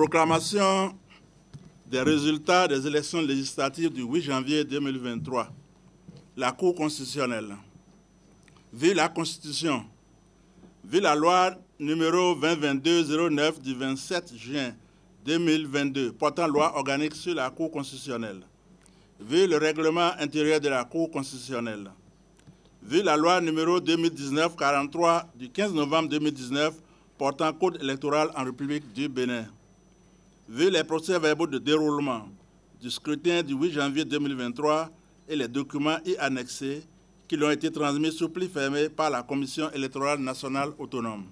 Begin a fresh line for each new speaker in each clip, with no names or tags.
Proclamation des résultats des élections législatives du 8 janvier 2023. La Cour constitutionnelle, vu la Constitution, vu la loi numéro 2022-09 du 27 juin 2022 portant loi organique sur la Cour constitutionnelle, vu le règlement intérieur de la Cour constitutionnelle, vu la loi numéro 2019-43 du 15 novembre 2019 portant code électoral en République du Bénin, vu les procès-verbaux de déroulement du scrutin du 8 janvier 2023 et les documents y annexés qui lui ont été transmis sous pli fermé par la Commission électorale nationale autonome.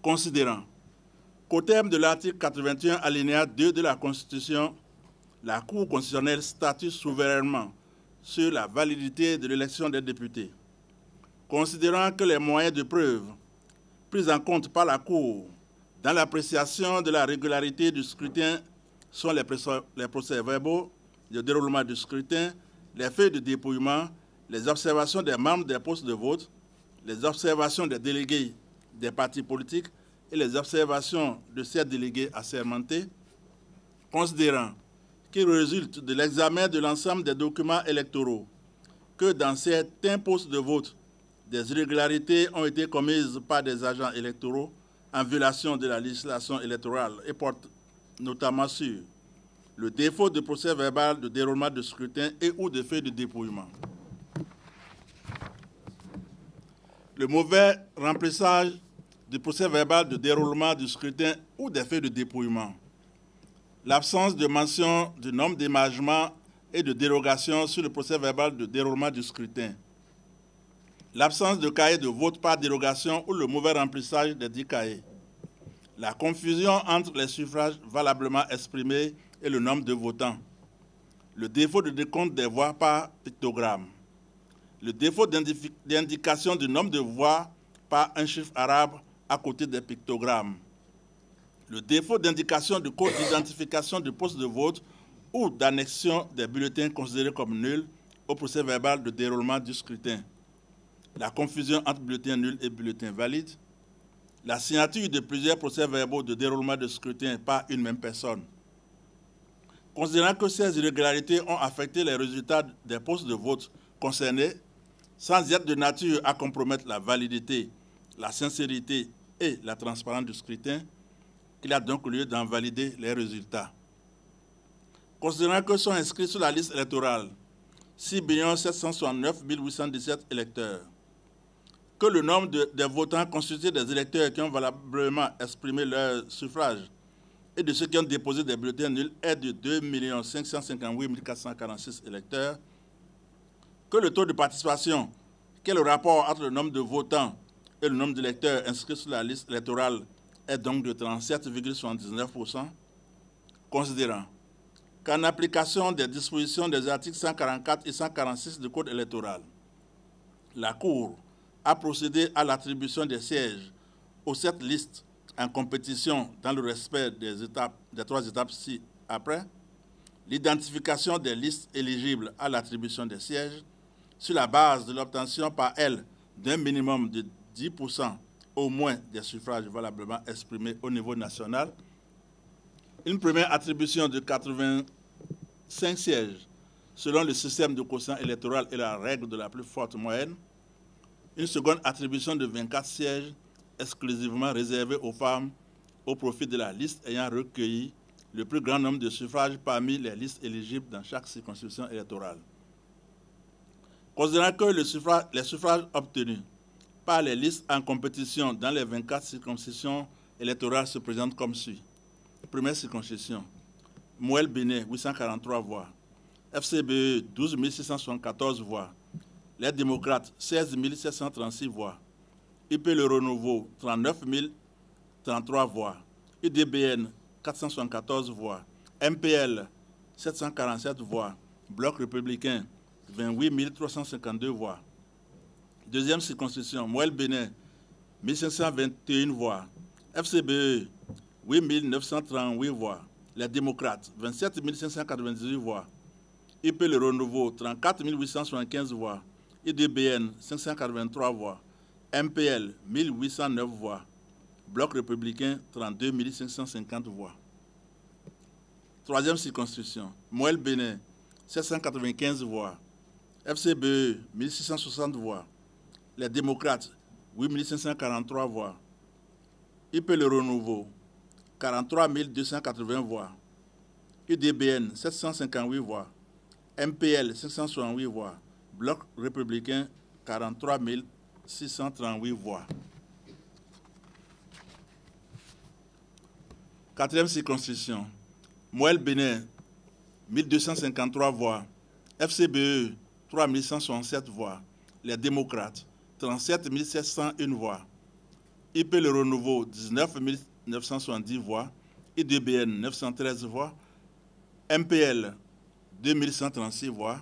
Considérant qu'au terme de l'article 81 alinéa 2 de la Constitution, la Cour constitutionnelle statue souverainement sur la validité de l'élection des députés. Considérant que les moyens de preuve pris en compte par la Cour dans l'appréciation de la régularité du scrutin sont les procès-verbaux de déroulement du scrutin, les feuilles de dépouillement, les observations des membres des postes de vote, les observations des délégués des partis politiques et les observations de ces délégués assermentés, considérant qu'il résulte de l'examen de l'ensemble des documents électoraux que dans certains postes de vote, des irrégularités ont été commises par des agents électoraux en violation de la législation électorale et porte notamment sur le défaut de procès verbal de déroulement de scrutin et ou de feuilles de dépouillement, le mauvais remplissage du procès verbal de déroulement du scrutin ou des feuilles de dépouillement, l'absence de mention du nombre d'émargements et de dérogations sur le procès verbal de déroulement du scrutin, l'absence de cahier de vote par dérogation ou le mauvais remplissage des 10 cahiers, la confusion entre les suffrages valablement exprimés et le nombre de votants, le défaut de décompte des voix par pictogramme, le défaut d'indication du nombre de voix par un chiffre arabe à côté des pictogrammes, le défaut d'indication du code d'identification du poste de vote ou d'annexion des bulletins considérés comme nuls au procès verbal de déroulement du scrutin, la confusion entre bulletins nuls et bulletins valides, la signature de plusieurs procès-verbaux de déroulement de scrutin par une même personne. Considérant que ces irrégularités ont affecté les résultats des postes de vote concernés, sans être de nature à compromettre la validité, la sincérité et la transparence du scrutin, il a donc lieu d'en valider les résultats. Considérant que sont inscrits sur la liste électorale 6 769 817 électeurs, que le nombre des votants constitué des électeurs qui ont valablement exprimé leur suffrage et de ceux qui ont déposé des bulletins nuls est de 2 558 446 électeurs, que le taux de participation, qui est le rapport entre le nombre de votants et le nombre d'électeurs inscrits sur la liste électorale, est donc de 37,79%, considérant qu'en application des dispositions des articles 144 et 146 du Code électoral, la Cour a procédé à l'attribution des sièges aux 7 listes en compétition dans le respect des 3 étapes ci-après, l'identification des listes éligibles à l'attribution des sièges sur la base de l'obtention par elles d'un minimum de 10% au moins des suffrages valablement exprimés au niveau national, une première attribution de 85 sièges selon le système de quotient électoral et la règle de la plus forte moyenne, une seconde attribution de 24 sièges exclusivement réservés aux femmes au profit de la liste ayant recueilli le plus grand nombre de suffrages parmi les listes éligibles dans chaque circonscription électorale. Considérant que les suffrages obtenus par les listes en compétition dans les 24 circonscriptions électorales se présentent comme suit. Première circonscription, Mouel Bénin, 843 voix. FCBE, 12 674 voix. Les démocrates, 16 736 voix. IP Le Renouveau, 39 033 voix. UDBN, 474 voix. MPL, 747 voix. Bloc républicain, 28 352 voix. Deuxième circonscription, Mouel Bénin, 1521 voix. FCBE, 8 938 voix. Les démocrates, 27 598 voix. IP Le Renouveau, 34 875 voix. IDBN, 583 voix. MPL, 1809 voix. Bloc républicain, 32 550 voix. Troisième circonscription, Moël Bénin, 795 voix. FCBE, 1660 voix. Les démocrates, 8543 voix. IP Le Renouveau, 43 280 voix. UDBN, 758 voix. MPL, 568 voix. Bloc républicain, 43 638 voix. Quatrième circonscription, Moël Bénin, 1253 voix. FCBE, 3167 voix. Les démocrates, 37 701 voix. IP Le Renouveau, 19 970 voix. IDBN, 913 voix. MPL, 2136 voix.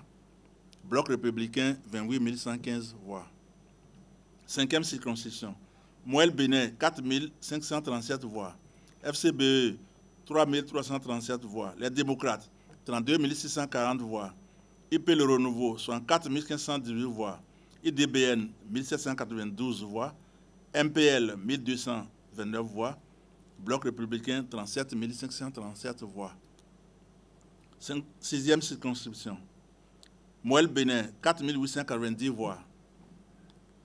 Bloc républicain, 28 115 voix. Cinquième circonscription, Moël Bénin, 4 537 voix. FCBE, 3 337 voix. Les démocrates, 32 640 voix. IP Le Renouveau, 64 1518 voix. IDBN, 1792 voix. MPL, 1229 voix. Bloc républicain, 37 537 voix. Sixième circonscription, Moël Bénin, 4 890 voix.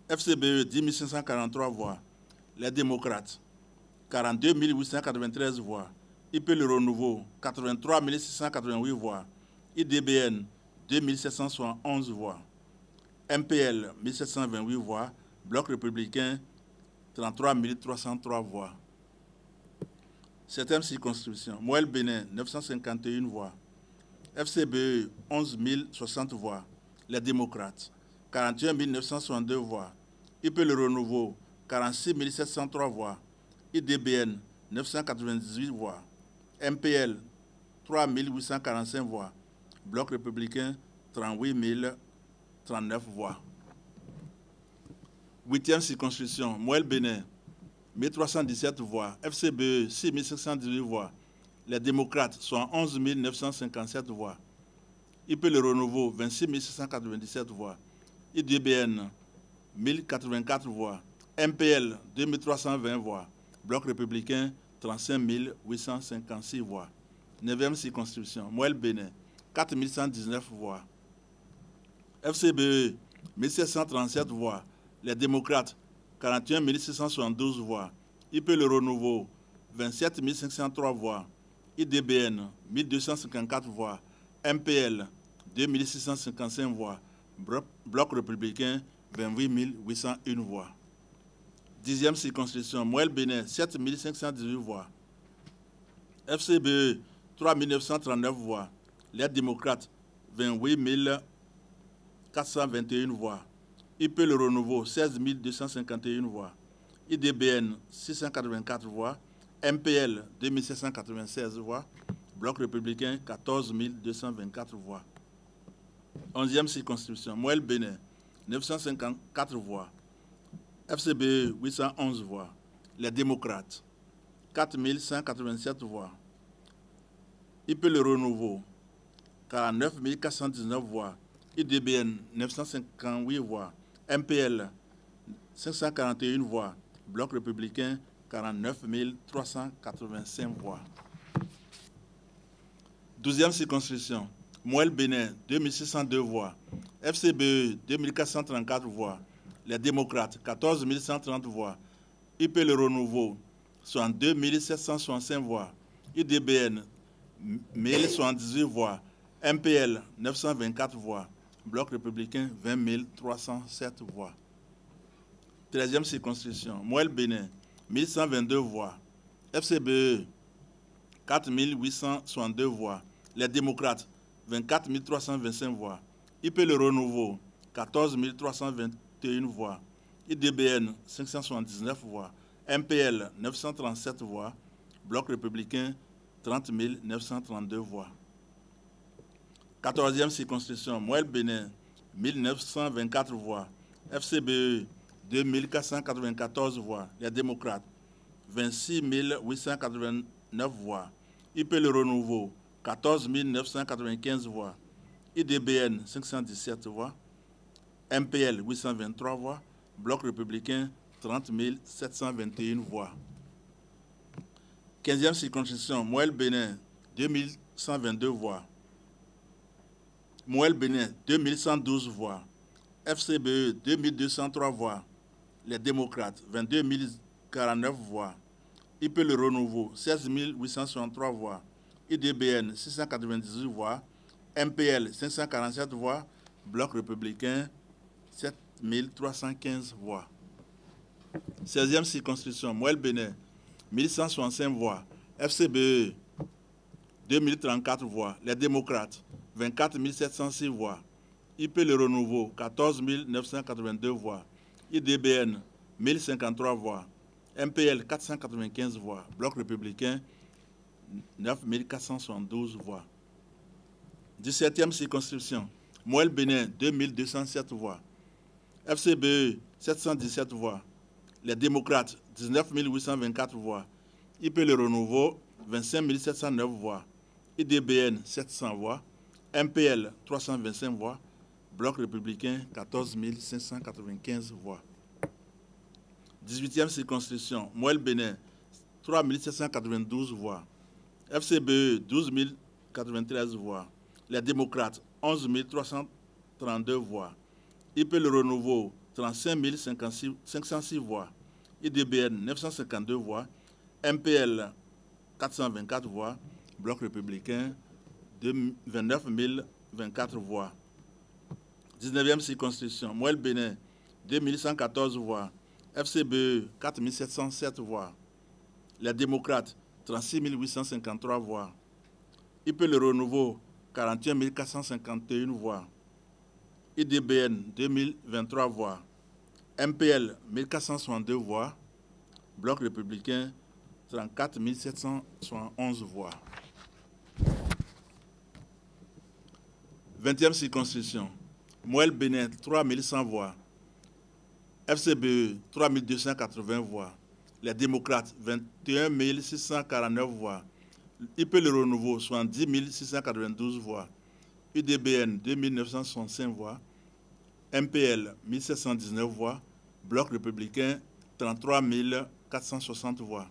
FCBE, 10 543 voix. Les démocrates, 42 893 voix. IP Le Renouveau, 83 688 voix. IDBN, 2 771 voix. MPL, 1728 voix. Bloc républicain, 33 303 voix. Septième circonscription, Moël Bénin, 951 voix. FCBE, 11 060 voix. Les démocrates, 41 962 voix. IP Le Renouveau, 46 703 voix. IDBN, 998 voix. MPL, 3 845 voix. Bloc républicain, 38 039 voix. Huitième circonscription, Moël Bénin, 1317 voix. FCBE, 6 518 voix. Les démocrates sont 11 957 voix. IP Le Renouveau, 26 697 voix. IDBN, 1084 voix. MPL, 2320 voix. Bloc républicain, 35 856 voix. Neuvième circonscription, Moël Bénin, 4 119 voix. FCBE, 1737 voix. Les démocrates, 41 672 voix. IP Le Renouveau, 27 503 voix. IDBN, 1254 voix. MPL, 2655 voix. Bloc républicain, 28 801 voix. Dixième circonscription, Moël Bénin, 7 518 voix. FCBE, 3 939 voix. Les démocrates, 28 421 voix. IP Le Renouveau, 16 251 voix. IDBN, 684 voix. MPL, 2796 voix. Bloc républicain, 14 224 voix. Onzième circonscription, Moël Bénin, 954 voix. FCBE, 811 voix. Les démocrates, 4 187 voix. IP Le Renouveau, 49 419 voix. IDBN, 958 voix. MPL, 541 voix. Bloc républicain, 49 385 voix. Douzième circonscription, Moël Bénin, 2602 voix. FCBE, 2434 voix. Les démocrates, 14 130 voix. IP Le Renouveau, 62 765 voix. IDBN, 1078 voix. MPL, 924 voix. Bloc républicain, 20 307 voix. 13e circonscription, Moël Bénin, 1122 voix. FCBE, 4 862 voix. Les démocrates, 24 325 voix. IP Le Renouveau, 14 321 voix. IDBN, 579 voix. MPL, 937 voix. Bloc républicain, 30 932 voix. 14e circonscription, Moël Bénin, 1924 voix. FCBE, 2494 voix. Les démocrates, 26 889 voix. IP Le Renouveau, 14 995 voix. IDBN, 517 voix. MPL, 823 voix. Bloc républicain, 30 721 voix. 15e circonscription, Moël Bénin, 2122 voix. Moël Bénin, 2112 voix. FCBE, 2203 voix. Les démocrates, 22 049 voix. IP Le Renouveau, 16 863 voix. IDBN, 698 voix. MPL, 547 voix. Bloc républicain, 7 315 voix. 16e circonscription, Moël Bénin, 1165 voix. FCBE, 2034 voix. Les démocrates, 24 706 voix. IP Le Renouveau, 14 982 voix. IDBN, 1053 voix. MPL, 495 voix. Bloc républicain, 9 472 voix. 17e circonscription, Moël Bénin, 2207 voix. FCBE, 717 voix. Les démocrates, 19 824 voix. IP Le Renouveau, 25 709 voix. IDBN, 700 voix. MPL, 325 voix. Bloc républicain, 14 595 voix. 18e circonscription, Moël Bénin, 3 792 voix. FCBE, 12 093 voix. Les démocrates, 11 332 voix. IP Le Renouveau, 35 506 voix. IDBN, 952 voix. MPL, 424 voix. Bloc républicain, 29 024 voix. 19e circonscription, Moël Bénin, 2114 voix. FCBE, 4 707 voix. Les démocrates, 36 853 voix. IP Le Renouveau, 41 451 voix. IDBN, 2023 voix. MPL, 1462 voix. Bloc républicain, 34 771 voix. 20e circonscription, Moël Bénin, 3100 voix. FCBE, 3280 voix. Les démocrates, 21 649 voix. IP Le Renouveau, 70 692 voix. UDBN, 2965 voix. MPL, 1719 voix. Bloc républicain, 33 460 voix.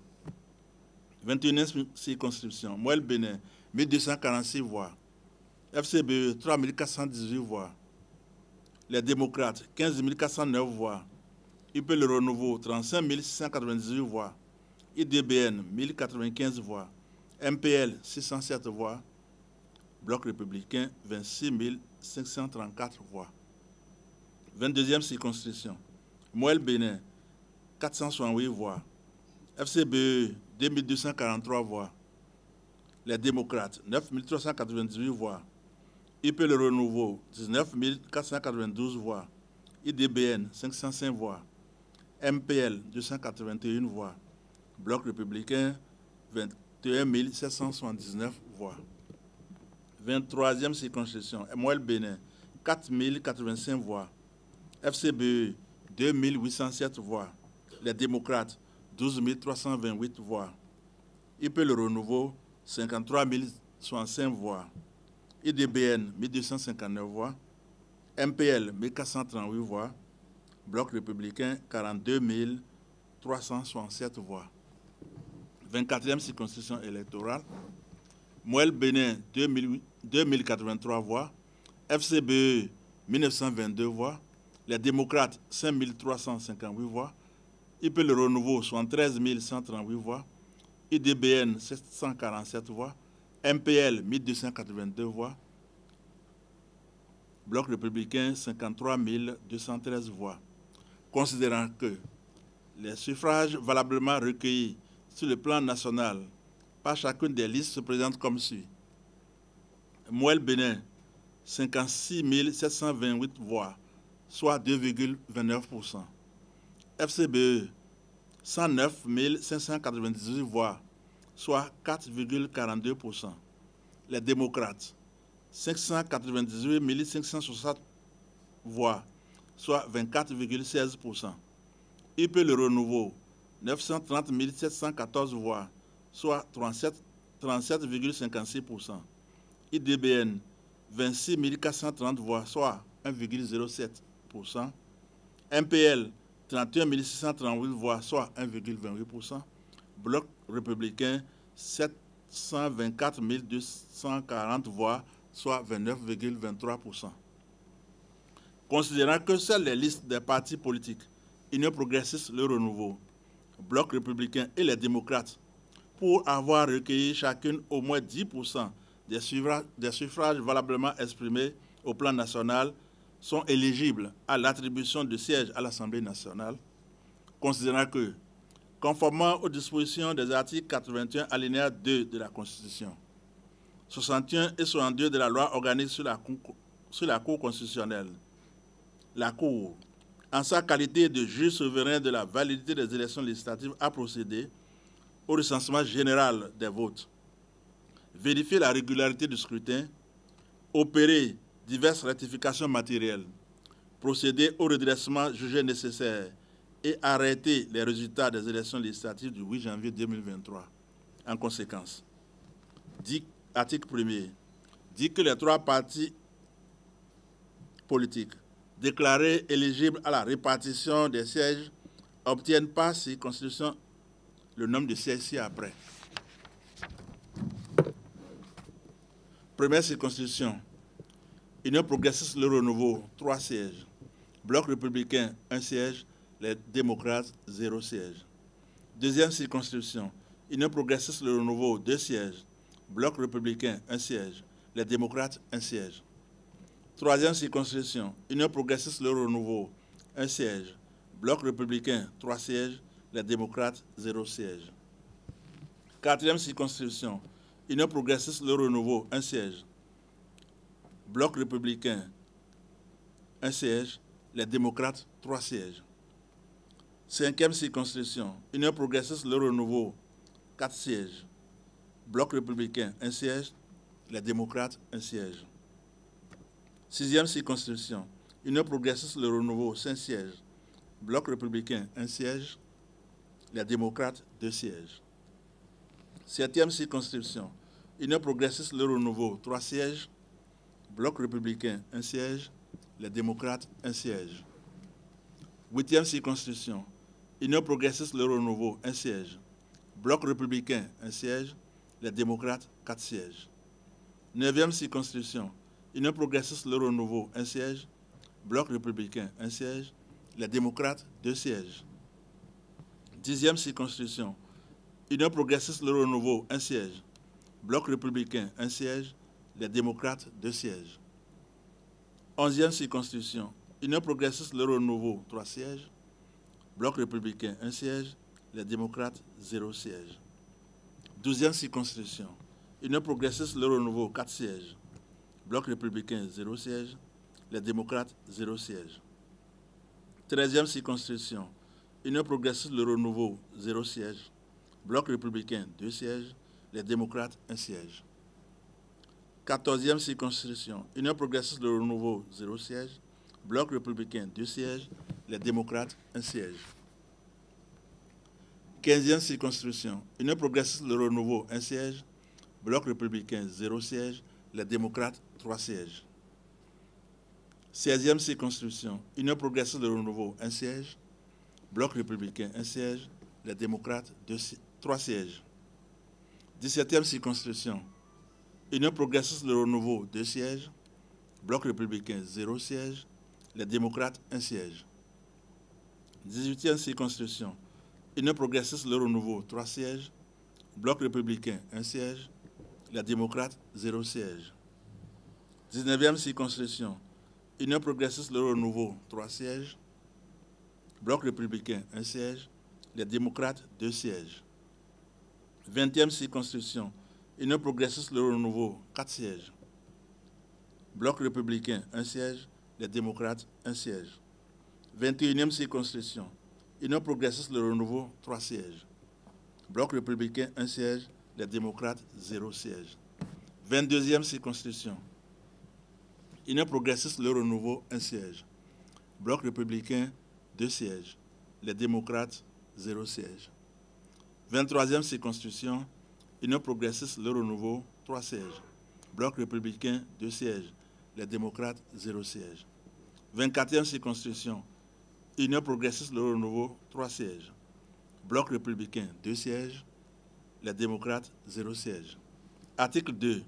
21e circonscription, Moël Bénin, 1246 voix. FCBE, 3 418 voix. Les démocrates, 15 409 voix. IP Le Renouveau, 35 698 voix. IDBN, 1095 voix. MPL, 607 voix. Bloc républicain, 26 534 voix. 22e circonscription, Moël Bénin, 468 voix. FCBE, 2243 voix. Les démocrates, 9 398 voix. IP Le Renouveau, 19 492 voix. IDBN, 505 voix. MPL, 281 voix. Bloc républicain, 21 779 voix. 23e circonscription, Moël Bénin, 4 085 voix. FCBE, 2 807 voix. Les démocrates, 12 328 voix. IP Le Renouveau, 53 065 voix. IDBN, 1259 voix. MPL, 1438 voix. Bloc républicain, 42 367 voix. 24e circonscription électorale, Moël Bénin, 2083 voix. FCBE, 1922 voix. Les démocrates, 5358 voix. IP Le Renouveau, 73 138 voix. IDBN, 747 voix. MPL, 1282 voix. Bloc républicain, 53 213 voix. Considérant que les suffrages valablement recueillis sur le plan national par chacune des listes se présentent comme suit. Moël Bénin, 56 728 voix, soit 2,29%. FCBE, 109 598 voix, soit 4,42%. Les démocrates, 598 560 voix, soit 24,16%. IP Le Renouveau, 930 714 voix, soit 37,56%. IDBN, 26 430 voix, soit 1,07%. MPL, 31 638 voix, soit 1,28%. Bloc républicain, 724 240 voix, soit 29,23%. Considérant que seules les listes des partis politiques, Union progressiste, le Renouveau, Bloc républicain et les démocrates, pour avoir recueilli chacune au moins 10% des suffrages valablement exprimés au plan national, sont éligibles à l'attribution de sièges à l'Assemblée nationale, considérant que, conformément aux dispositions des articles 81 alinéa 2 de la Constitution, 61 et 62 de la loi organique sur la Cour constitutionnelle, la Cour, en sa qualité de juge souverain de la validité des élections législatives, a procédé au recensement général des votes, vérifier la régularité du scrutin, opérer diverses rectifications matérielles, procéder au redressement jugé nécessaire et arrêter les résultats des élections législatives du 8 janvier 2023. En conséquence, article 1er, dit que les 3 partis politiques déclarés éligibles à la répartition des sièges obtiennent par circonscription le nombre de sièges ci-après. Première circonscription, Union progressiste Le Renouveau, 3 sièges. Bloc républicain, 1 siège. Les démocrates, 0 siège. Deuxième circonscription, Union progressiste Le Renouveau, 2 sièges. Bloc républicain, 1 siège. Les démocrates, 1 siège. Troisième circonscription, Union progressiste Le Renouveau, 1 siège. Bloc républicain, 3 sièges. Les démocrates, 0 siège. Quatrième circonscription, Union progressiste Le Renouveau, 1 siège. Bloc républicain, 1 siège. Les démocrates, 3 sièges. Cinquième circonscription, Union progressiste Le Renouveau, 4 sièges. Bloc républicain, 1 siège. Les démocrates, 1 siège. Sixième circonscription, Union progressiste Le Renouveau, 5 sièges. Bloc républicain, 1 siège. Les démocrates, 2 sièges. Septième circonscription, Union progressiste Le Renouveau, 3 sièges. Bloc républicain, 1 siège. Les démocrates, 1 siège. Huitième circonscription, Union progressiste Le Renouveau, 1 siège. Bloc républicain, 1 siège. Les démocrates, 4 sièges. Neuvième circonscription, Union progressiste Le Renouveau, 1 siège. Bloc républicain, 1 siège. Les démocrates, 2 sièges. Dixième circonscription, Union progressiste Le Renouveau, 1 siège. Bloc républicain, 1 siège. Les démocrates, 2 sièges. Onzième circonscription, Union progressiste Le Renouveau, 3 sièges. Bloc républicain, 1 siège. Les démocrates, 0 siège. Douzième circonscription, Union progressiste Le Renouveau, 4 sièges. Bloc républicain, 0 siège. Les démocrates, 0 siège. 13e circonscription, Union progressiste Le Renouveau, 0 siège. Bloc républicain, 2 sièges. Les démocrates, 1 siège. 14e circonscription, Union progressiste Le Renouveau, 0 siège. Bloc républicain, 2 sièges. Les démocrates, 1 siège. 15e circonscription, Union progressiste Le Renouveau, 1 siège. Bloc républicain, 0 siège. Les démocrates, 3 sièges. 16e circonscription, Union progressiste Le Renouveau, 1 siège. Bloc républicain, 1 siège. Les démocrates, 3 sièges. 17e circonscription, Union progressiste Le Renouveau, 2 sièges. Bloc républicain, 0 siège. Les démocrates, 1 siège. 18e circonscription, Union progressiste Le Renouveau, 3 sièges. Bloc républicain, 1 siège. Les démocrates, 0 siège. 19e circonscription, Union progressiste Le Renouveau, 3 sièges. Bloc républicain, 1 siège. Les démocrates, 2 sièges. 20e circonscription, Union progressiste Le Renouveau, 4 sièges. Bloc républicain, 1 siège. Les démocrates, 1 siège. 21e circonscription, Union progressiste Le Renouveau, 3 sièges. Bloc républicain, 1 siège. Les démocrates, 0 siège. 22e circonscription, Union progressiste Le Renouveau, 1 siège. Bloc républicain, 2 sièges. Les démocrates, 0 siège. 23e circonscription, Union progressiste Le Renouveau, 3 sièges. Bloc républicain, 2 sièges. Les démocrates, 0 siège. 24e circonscription, Union progressiste Le Renouveau, 3 sièges. Bloc républicain, 2 sièges. Les démocrates, 0 siège. Article 2.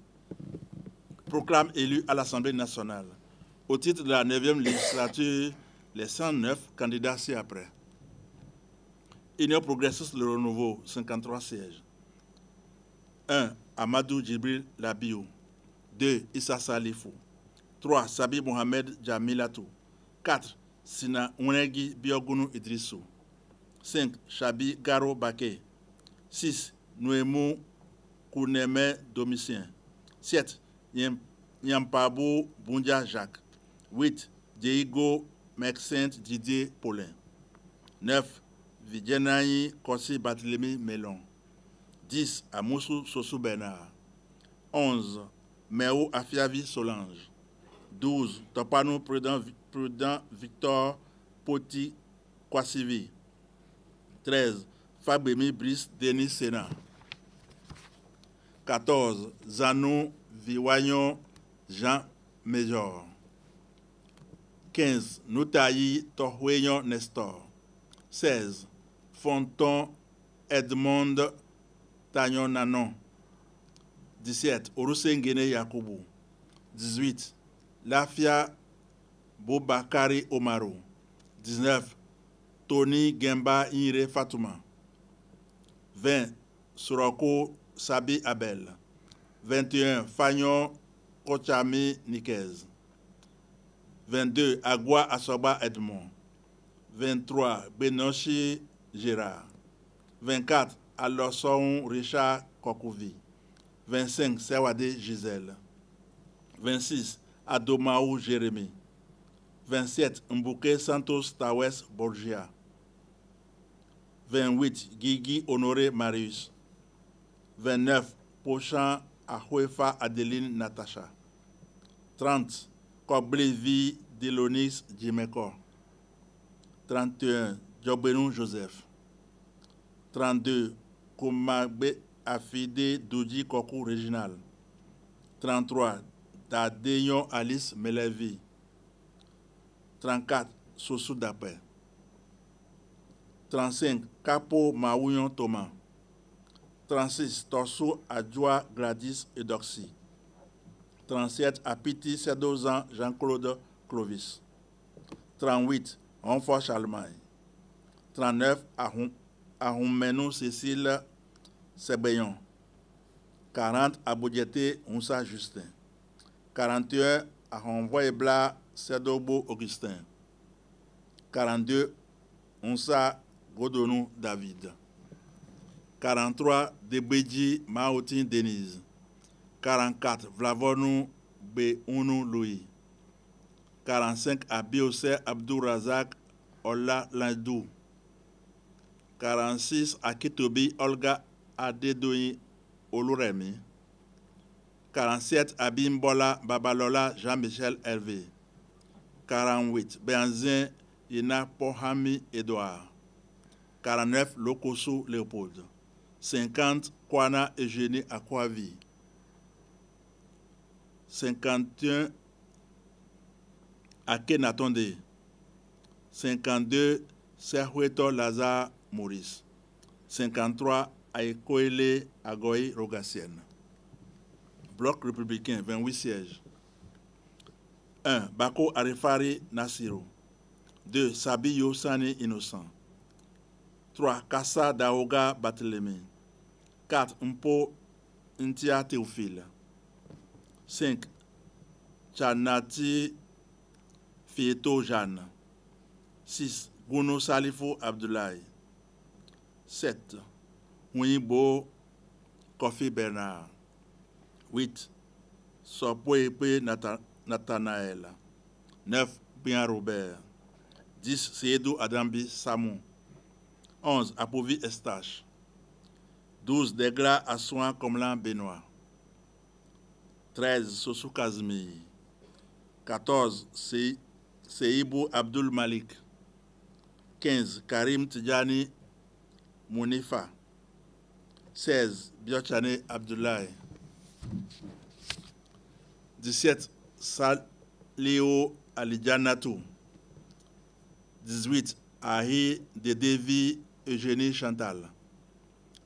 Proclame élu à l'Assemblée nationale, au titre de la 9e législature, les 109 candidats ci-après. Union progressiste Le Renouveau, 53 sièges. 1. Amadou Djibril Labiou. 2. Issa Salifou. 3. Sabi Mohamed Jamilatou. 4. Sina Ounegui Biogounou Idrissou. 5. Chabi Garo Baké. 6. Nouemou Kouneme Domitien. 7. Nyampabou Boundia Jacques. 8. Diego Maxent Didier Paulin. 9. Vidjenayi Kossi Barthélemy Melon. 10. Amoussou Sossou Bernard. 11. Méo Afiavi Solange. 12. Topano Prudent Victor Poti Kwasivi. 13. Fabremi Brice Denis Sénat. 14. Zanou Viwayon Jean Major. 15. Noutayi Tohweyon Nestor. 16. Fonton Edmond Tagnon Nanon. 17. Orusengene Yakubu. 18. Lafia Boubakari Omarou. 19. Tony Gemba Ire Fatouma. 20. Soroko Sabi Abel. 21. Fagnon Kochami Nikez. 22. Agua Asoba Edmond. 23. Benochi Gérard. 24. Alosson Richard Kokouvi. 25. Sewade Gisèle. 26. Adomaou Jérémy. 27. Mbouke Santos Tawes Borgia. 28. Guigui Honoré Marius. 29. Pochan Ahwefa Adeline Natacha. 30. Koblevi Delonis Djimeko. 31. Djobbenou Joseph. 32. Koumagbe Afide Doudi Kokou Réginal. 33. Dadeyon Alice Melevi. 34. Sossou Dapé. 35. Capo Maouyon Thomas. 36. Torsou Adjoa Gladys Eudoxie. 37. Apiti Sedozan Jean-Claude Clovis. 38. Renfort Charlemagne. 39. Ahoumenou Cécile Sebeyon. 40. Aboudjete Moussa Justin. 41. Ahonvoyebla Sedobo Augustin. 42. Moussa Godonou David. 43. Debedji Maotin Denise. 44. Vlavonou Beunou Louis. 45. Abiose Abdourazak Ola Landou. 46. Akitobi Olga Adedoyi Oluremi. 47. Abimbola Babalola Jean-Michel Hervé. 48. Benzin Ina Pohami Edouard. 49. Lokoso Léopold. 50. Kwana Eugénie Akwavi. 51. Akenatonde. 52. Serhueto Lazare Maurice. 53. Aïkoele Agoy Rogassienne. Bloc républicain, 28 sièges. 1. Bako Arifari Nassiro. 2. Sabi Yossani Innocent. 3. Kassa Daoga Barthélemy. 4. Mpo Ntia Théophile. 5. Chanati Fieto Jeanne. 6. Gounou Salifou Abdoulaye. 7. Ouibo Kofi Bernard. 8. Sopouepe Nathanaël. 9. Bien Robert. 10. Seydou Adambi Samou. 11. Apouvi Estache. 12. Degla Assouan Komlan Benoît. 13. Sossou Kazmi. 14. Seibou Abdul Malik. 15. Karim Tidjani Mounifa. 16. Biochane Abdoulaye. 17. Salio Alidjanatou. 18. Ahi Dedevi Eugénie Chantal.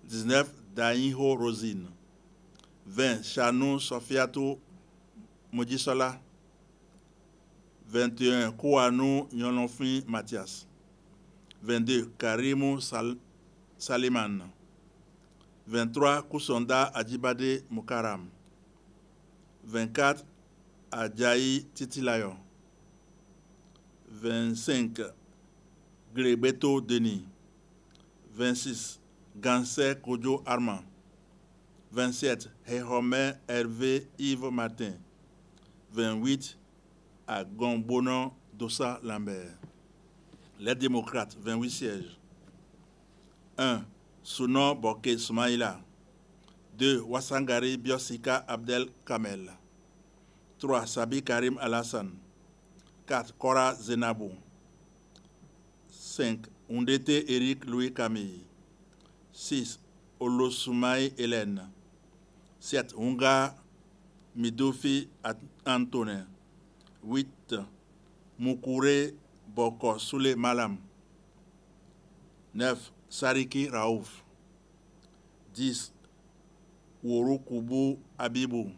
19. Dainho Rosine. 20. Chanou Sofiatou Modisola. 21. Kouanou Nyolonfin Mathias. 22. Karimou Saliman. 23. Kousonda Adjibade Mukaram. 24. Adjaï Titilayo. 25. Grébeto Denis. 26. Gansé Kodjo Armand. 27. Héhomé Hervé Yves Martin. 28. Agombono Dossa Lambert. Les démocrates, 28 sièges. 1. Souno Boké Soumaïla. 2. Wassangari Biosika Abdel Kamel. 3. Sabi Karim Alassane. 4. Kora Zenabou. 5. Undete Eric Louis Camille. 6. Olosoumaï Hélène. 7. Unga Midofi Antonin. 8. Moukouré Boko Soule Malam. 9. Sariki Raouf. 10. Wouroukoubou Abibou.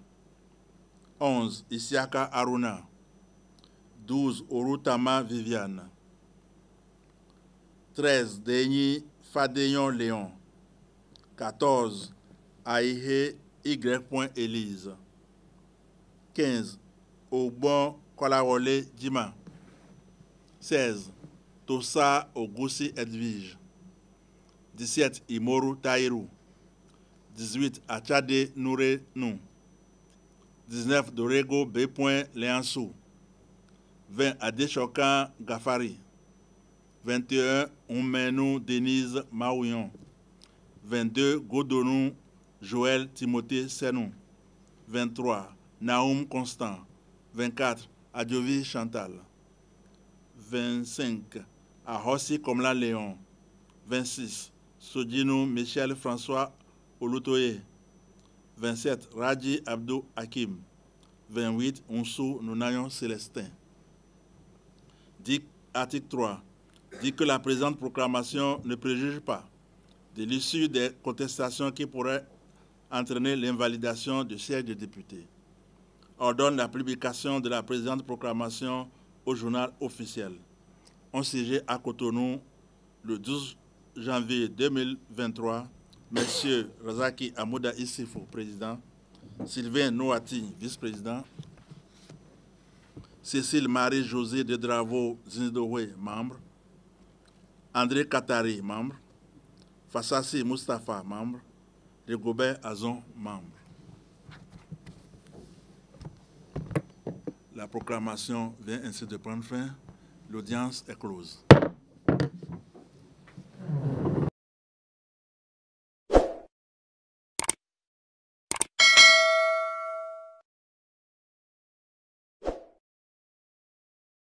11. Isiaka Aruna. 12. Orutama Viviane. 13. Denis Fadeyon Léon. 14. Aïhe Y. Élise. 15. Obon Kolawole Djima. 16. Tossa Ogoussi Edwige. 17. Imoru Taïrou. 18. Achade Nouré Nou. 19. Dorego B. Léansou. 20. Adéchokan Gafari. 21. Oumenou Denise Maouillon. 22. Godonou Joël Timothée Senou. 23. Naoum Constant. 24. Adjovi Chantal. 25. Ahossi Komla Léon. 26. Sodjinou Michel François Olutoye. 27. Raji Abdou Hakim. 28. Onsou Nounayon Célestin. Article 3. Dit que la présente proclamation ne préjuge pas de l'issue des contestations qui pourraient entraîner l'invalidation du siège de député. Ordonne la publication de la présente proclamation au journal officiel. On siégé à Cotonou le 12 janvier 2023, Messieurs Razaki Amouda Issifou, président, Sylvain Noati, vice-président, Cécile Marie-Josée de Dravo Zindowe, membre, André Katari, membre, Fassassi Moustapha, membre, Rigobert Azon, membre. La proclamation vient ainsi de prendre fin. L'audience est close.